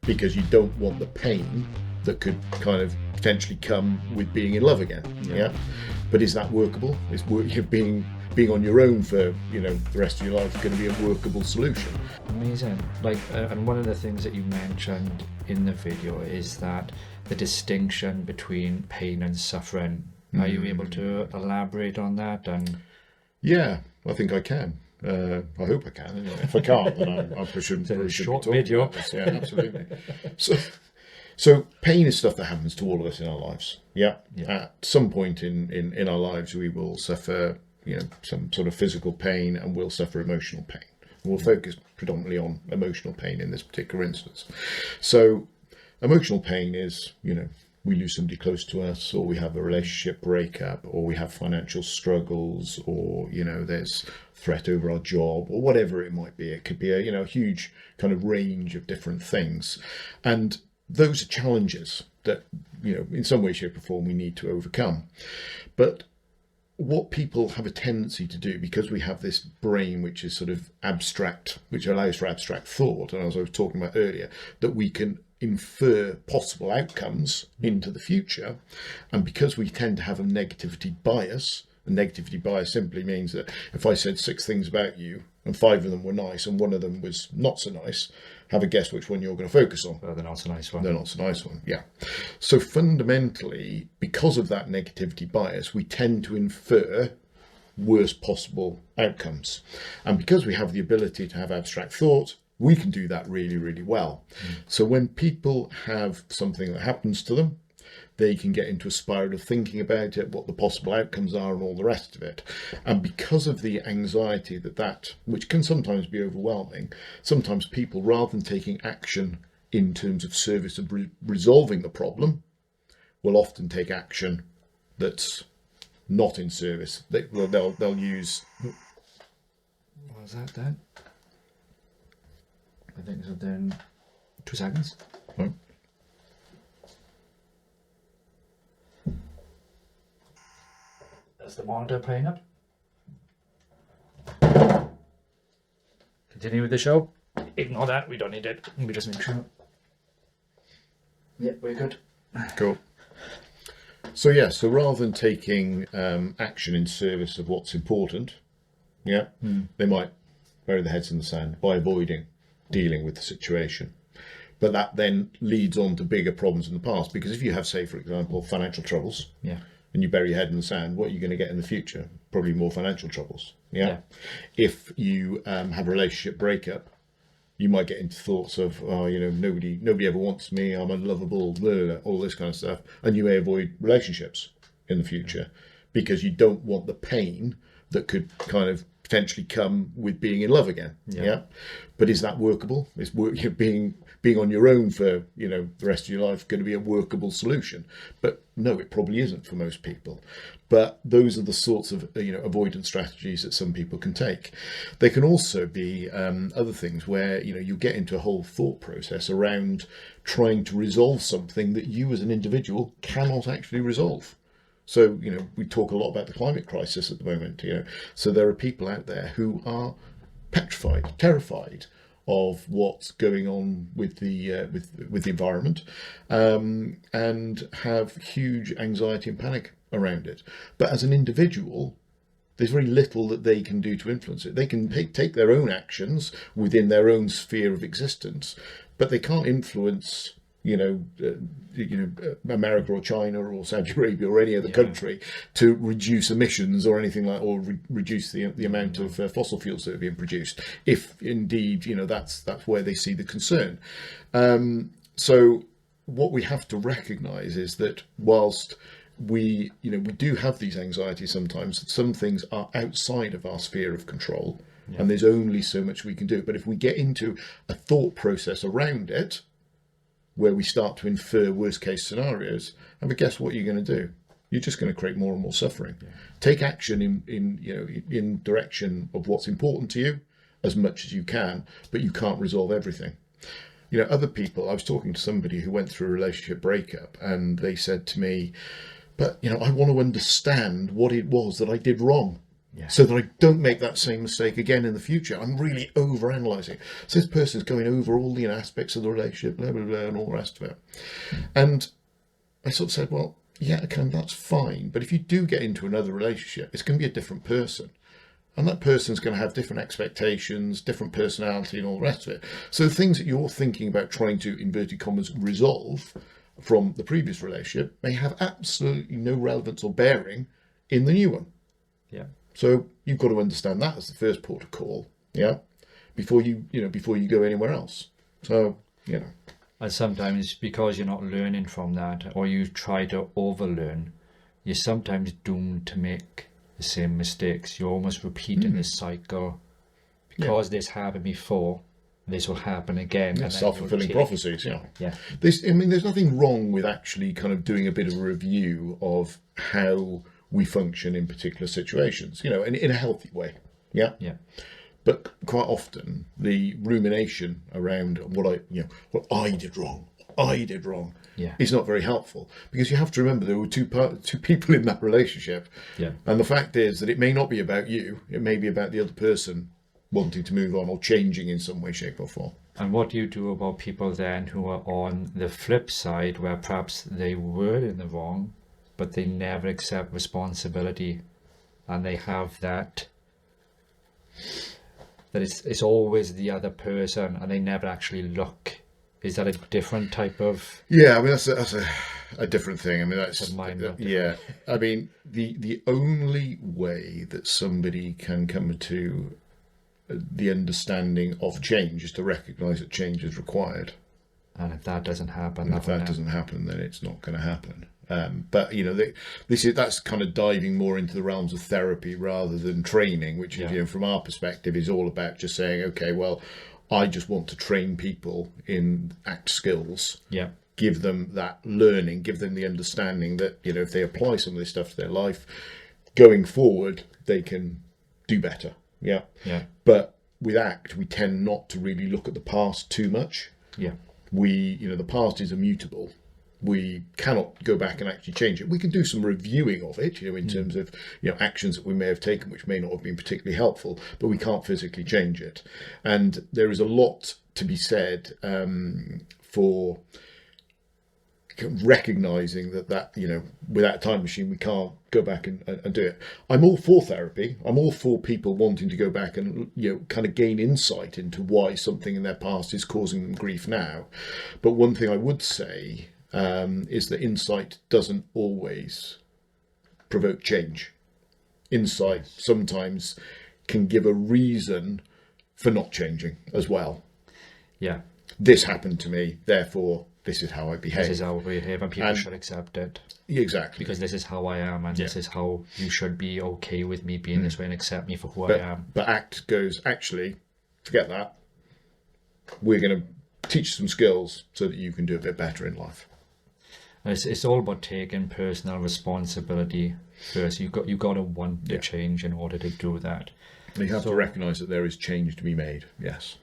because you don't want the pain that could kind of potentially come with being in love again. Yeah. But is that workable? Is being on your own for the rest of your life going to be a workable solution? Amazing. And one of the things that you mentioned in the video is that the distinction between pain and suffering. Are you able to elaborate on that? And yeah, I think I can. I hope I can. Anyway. If I can't, then I shouldn't. It's a short video. Yeah, absolutely. So pain is stuff that happens to all of us in our lives. Yeah. At some point in our lives, we will suffer, some sort of physical pain, and we'll suffer emotional pain. We'll focus predominantly on emotional pain in this particular instance. So emotional pain is, we lose somebody close to us, or we have a relationship breakup, or we have financial struggles, or, there's threat over our job, or whatever it might be. It could be a huge kind of range of different things. And those are challenges that, in some way, shape or form, we need to overcome. But what people have a tendency to do, because we have this brain which is sort of abstract, which allows for abstract thought, and as I was talking about earlier, that we can infer possible outcomes into the future, and because we tend to have a negativity bias, simply means that if I said 6 things about you and 5 of them were nice and 1 of them was not so nice, have a guess which one you're going to focus on. Well, the not so nice one. The not so nice one, yeah. So fundamentally, because of that negativity bias, we tend to infer worst possible outcomes. And because we have the ability to have abstract thought, we can do that really, really well. So when people have something that happens to them, they can get into a spiral of thinking about it, what the possible outcomes are and all the rest of it. And because of the anxiety that which can sometimes be overwhelming, sometimes people, rather than taking action in terms of service of resolving the problem, will often take action that's not in service. They'll use... What was that then? I think it's within 2 seconds. Right. That's the monitor playing up. Continue with the show. Ignore that, we don't need it. We just make sure. Yeah, we're good. Cool. So rather than taking action in service of what's important, they might bury their heads in the sand by avoiding dealing with the situation. But that then leads on to bigger problems in the past, because if you have, say, for example, financial troubles, and you bury your head in the sand, what are you going to get in the future? Probably more financial troubles. Yeah. If you have a relationship breakup, you might get into thoughts of, nobody ever wants me, I'm unlovable, blah, blah, blah, all this kind of stuff. And you may avoid relationships in the future because you don't want the pain that could kind of potentially come with being in love again. Yeah. But is that workable? Is being on your own for the rest of your life going to be a workable solution? But no, it probably isn't for most people. But those are the sorts of avoidance strategies that some people can take. They can also be other things where you get into a whole thought process around trying to resolve something that you as an individual cannot actually resolve. So, we talk a lot about the climate crisis at the moment, So there are people out there who are petrified, terrified of what's going on with the environment, and have huge anxiety and panic around it. But as an individual, there's very little that they can do to influence it. They can take their own actions within their own sphere of existence, but they can't influence America or China or Saudi Arabia or any other country to reduce emissions or anything like, or reduce the amount of fossil fuels that are being produced, if indeed that's where they see the concern. So what we have to recognise is that whilst we do have these anxieties sometimes, some things are outside of our sphere of control, and there's only so much we can do. But if we get into a thought process around it, where we start to infer worst case scenarios, and guess what you're going to do? You're just going to create more and more suffering. Take action in direction of what's important to you as much as you can, but you can't resolve everything. Other people, I was talking to somebody who went through a relationship breakup, and they said to me, but I want to understand what it was that I did wrong. so that I don't make that same mistake again in the future. I'm really overanalyzing. So this person's going over all the aspects of the relationship, blah, blah, blah, and all the rest of it. And I sort of said, well, yeah, okay, that's fine. But if you do get into another relationship, it's going to be a different person. And that person's going to have different expectations, different personality, and all the rest of it. So the things that you're thinking about trying to, inverted commas, resolve from the previous relationship may have absolutely no relevance or bearing in the new one. Yeah. So you've got to understand that as the first port of call, before you go anywhere else. So, And sometimes because you're not learning from that, or you try to overlearn, you're sometimes doomed to make the same mistakes. You're almost repeating this cycle. Because this happened before, this will happen again. Yeah, self-fulfilling prophecies, Yeah. There's nothing wrong with actually kind of doing a bit of a review of how we function in particular situations, in a healthy way. Yeah. But quite often the rumination around what I did wrong is not very helpful, because you have to remember there were two people in that relationship. Yeah. And the fact is that it may not be about you, it may be about the other person wanting to move on or changing in some way, shape or form. And what do you do about people then who are on the flip side, where perhaps they were in the wrong, but they never accept responsibility, and they have that it's always the other person, and they never actually look? Is that a different type of? Yeah, I mean that's a different thing. I mean that's yeah. I mean the only way that somebody can come to the understanding of change is to recognise that change is required. And if that doesn't happen, then it's not going to happen. But that's kind of diving more into the realms of therapy rather than training, which is, from our perspective, is all about just saying, okay, well, I just want to train people in ACT skills. Yeah. Give them that learning, give them the understanding that, if they apply some of this stuff to their life, going forward, they can do better. Yeah. Yeah. But with ACT, we tend not to really look at the past too much. Yeah. The past is immutable. We cannot go back and actually change it. We can do some reviewing of it, in terms of, actions that we may have taken which may not have been particularly helpful, but we can't physically change it. And there is a lot to be said for recognizing that without a time machine we can't go back and do it. I'm all for therapy. I'm all for people wanting to go back and kind of gain insight into why something in their past is causing them grief now. But one thing I would say is that insight doesn't always provoke change. Insight sometimes can give a reason for not changing as well. Yeah. This happened to me, therefore this is how I behave. This is how I behave, and people should accept it. Exactly. Because this is how I am, and this is how you should be okay with me being this way and accept me for who I am. But ACT goes, actually, forget that. We're going to teach some skills so that you can do a bit better in life. It's all about taking personal responsibility first. You've got to want to change in order to do that. You have to recognise that there is change to be made. Yes.